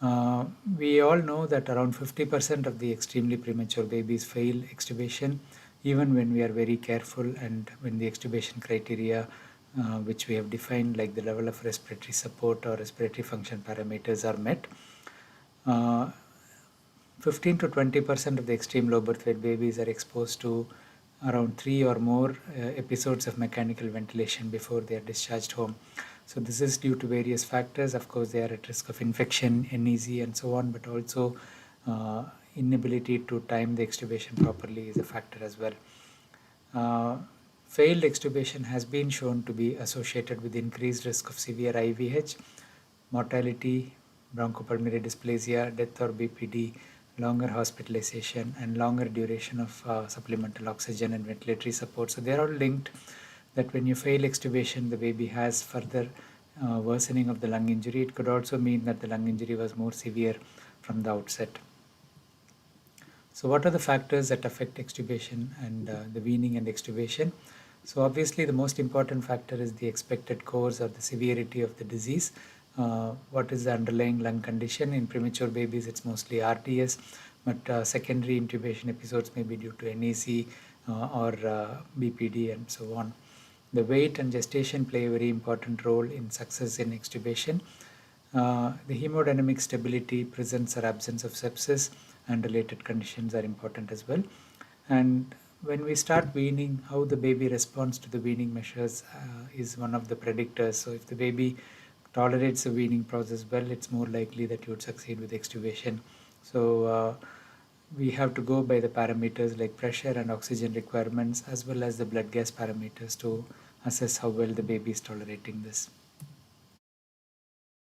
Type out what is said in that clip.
We all know that around 50% of the extremely premature babies fail extubation, even when we are very careful and when the extubation criteria which we have defined, like the level of respiratory support or respiratory function parameters, are met. 15 to 20% of the extreme low birth weight babies are exposed to around 3 or more episodes of mechanical ventilation before they are discharged home. So this is due to various factors. Of course, they are at risk of infection, NEC, and so on, but also inability to time the extubation properly is a factor as well. Failed extubation has been shown to be associated with increased risk of severe IVH, mortality, bronchopulmonary dysplasia, death or BPD, longer hospitalization, and longer duration of supplemental oxygen and ventilatory support. So they're all linked, that when you fail extubation, the baby has further worsening of the lung injury. It could also mean that the lung injury was more severe from the outset. So what are the factors that affect extubation and the weaning and extubation? So obviously the most important factor is the expected course or the severity of the disease. What is the underlying lung condition? In premature babies, it's mostly RDS, but secondary intubation episodes may be due to NEC or BPD and so on. The weight and gestation play a very important role in success in extubation. The hemodynamic stability, presence or absence of sepsis, and related conditions are important as well. And when we start weaning, how the baby responds to the weaning measures is one of the predictors. So if the baby tolerates the weaning process well, it's more likely that you would succeed with extubation. So we have to go by the parameters like pressure and oxygen requirements, as well as the blood gas parameters, to assess how well the baby is tolerating this.